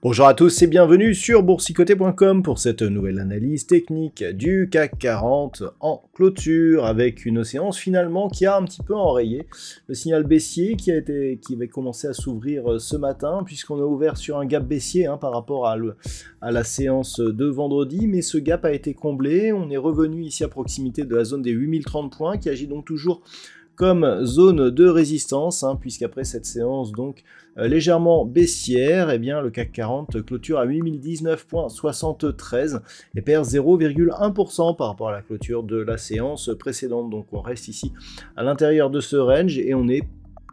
Bonjour à tous et bienvenue sur boursicoté.com pour cette nouvelle analyse technique du CAC 40 en clôture avec une séance finalement qui a un petit peu enrayé le signal baissier qui avait commencé à s'ouvrir ce matin puisqu'on a ouvert sur un gap baissier par rapport à la séance de vendredi, mais ce gap a été comblé. On est revenu ici à proximité de la zone des 8030 points qui agit donc toujours comme zone de résistance, puisqu'après cette séance donc légèrement baissière, eh bien le CAC 40 clôture à 8019,73 et perd 0,1% par rapport à la clôture de la séance précédente. Donc on reste ici à l'intérieur de ce range et on n'est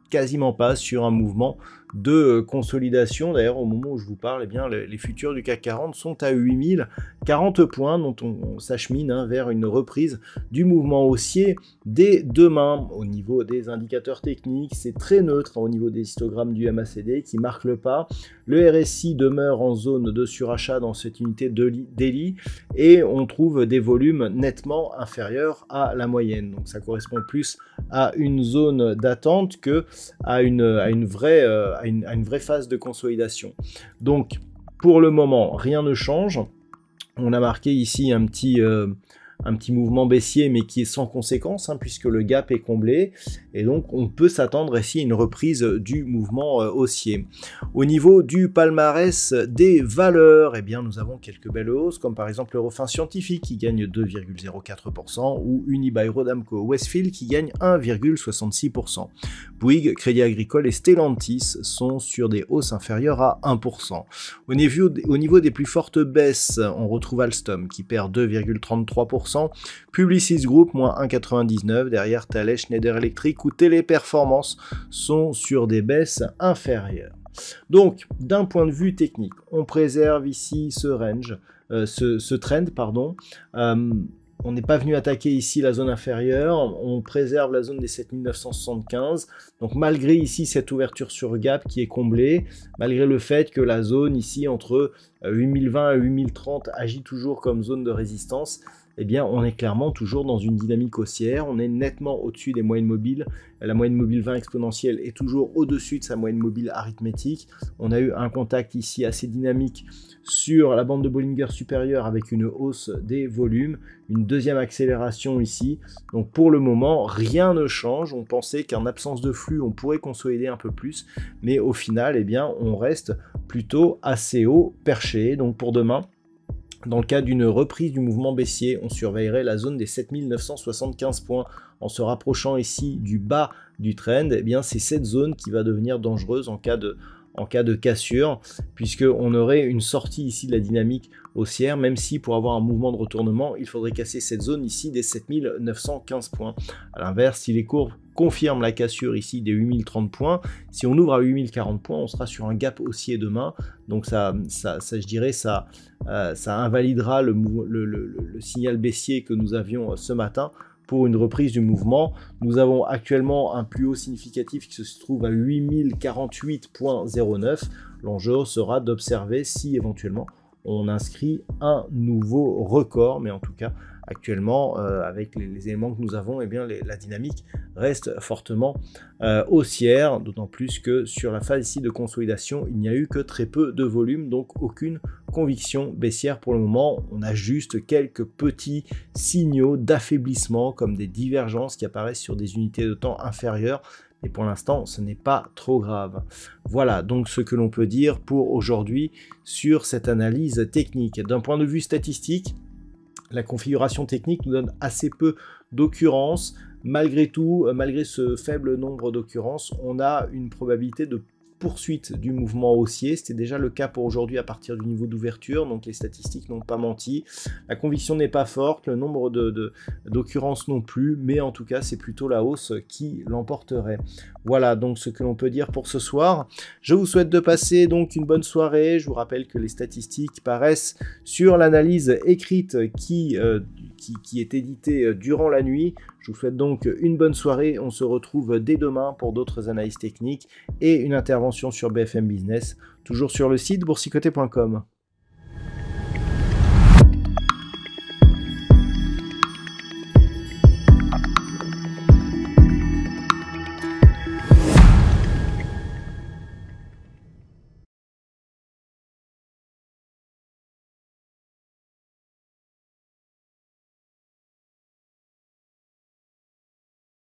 quasiment pas sur un mouvement de consolidation. D'ailleurs, au moment où je vous parle, eh bien, les futurs du CAC 40 sont à 8040 points, dont on s'achemine vers une reprise du mouvement haussier dès demain. Au niveau des indicateurs techniques, c'est très neutre au niveau des histogrammes du MACD qui marque le pas. Le RSI demeure en zone de surachat dans cette unité de daily et on trouve des volumes nettement inférieurs à la moyenne. Donc ça correspond plus à une zone d'attente que à une vraie phase de consolidation. Donc, pour le moment, rien ne change. On a marqué ici un petit mouvement baissier, mais qui est sans conséquence, puisque le gap est comblé. Et donc, on peut s'attendre ici à une reprise du mouvement haussier. Au niveau du palmarès des valeurs, eh bien, nous avons quelques belles hausses, comme par exemple Eurofins Scientifique qui gagne 2,04% ou Unibail-Rodamco-Westfield qui gagne 1,66%. Bouygues, Crédit Agricole et Stellantis sont sur des hausses inférieures à 1%. Au niveau des plus fortes baisses, on retrouve Alstom qui perd 2,33%, Publicis Group moins 1,99%, derrière Thales, Schneider Electric ou Téléperformance sont sur des baisses inférieures. Donc, d'un point de vue technique, on préserve ici ce range, ce trend, pardon. On n'est pas venu attaquer ici la zone inférieure, on préserve la zone des 7975, donc malgré ici cette ouverture sur gap qui est comblée, malgré le fait que la zone ici entre 8020 et 8030 agit toujours comme zone de résistance, eh bien on est clairement toujours dans une dynamique haussière, on est nettement au-dessus des moyennes mobiles, la moyenne mobile 20 exponentielle est toujours au-dessus de sa moyenne mobile arithmétique, on a eu un contact ici assez dynamique sur la bande de Bollinger supérieure avec une hausse des volumes, une deuxième accélération ici, donc pour le moment rien ne change, on pensait qu'en absence de flux on pourrait consolider un peu plus, mais au final eh bien on reste plutôt assez haut perché, donc pour demain, dans le cas d'une reprise du mouvement baissier, on surveillerait la zone des 7975 points. En se rapprochant ici du bas du trend, eh bien c'est cette zone qui va devenir dangereuse en cas de cassure, puisqu'on aurait une sortie ici de la dynamique haussière, même si pour avoir un mouvement de retournement, il faudrait casser cette zone ici des 7915 points. À l'inverse, si les courbes confirment la cassure ici des 8030 points, si on ouvre à 8040 points, on sera sur un gap haussier demain, donc ça je dirais, ça invalidera le signal baissier que nous avions ce matin pour une reprise du mouvement. Nous avons actuellement un plus haut significatif qui se trouve à 8048,09. L'enjeu sera d'observer si éventuellement on inscrit un nouveau record, mais en tout cas actuellement avec les éléments que nous avons, eh bien la dynamique reste fortement haussière, d'autant plus que sur la phase ici de consolidation il n'y a eu que très peu de volume, donc aucune conviction baissière pour le moment. On a juste quelques petits signaux d'affaiblissement comme des divergences qui apparaissent sur des unités de temps inférieures, et pour l'instant ce n'est pas trop grave. Voilà donc ce que l'on peut dire pour aujourd'hui sur cette analyse technique. D'un point de vue statistique, la configuration technique nous donne assez peu d'occurrences. Malgré tout, malgré ce faible nombre d'occurrences, on a une probabilité de poursuite du mouvement haussier. C'était déjà le cas pour aujourd'hui à partir du niveau d'ouverture, donc les statistiques n'ont pas menti. La conviction n'est pas forte, le nombre d'occurrences non plus, mais en tout cas c'est plutôt la hausse qui l'emporterait. Voilà donc ce que l'on peut dire pour ce soir. Je vous souhaite de passer donc une bonne soirée. Je vous rappelle que les statistiques paraissent sur l'analyse écrite qui qui est édité durant la nuit. Je vous souhaite donc une bonne soirée. On se retrouve dès demain pour d'autres analyses techniques et une intervention sur BFM Business, toujours sur le site boursicoté.com.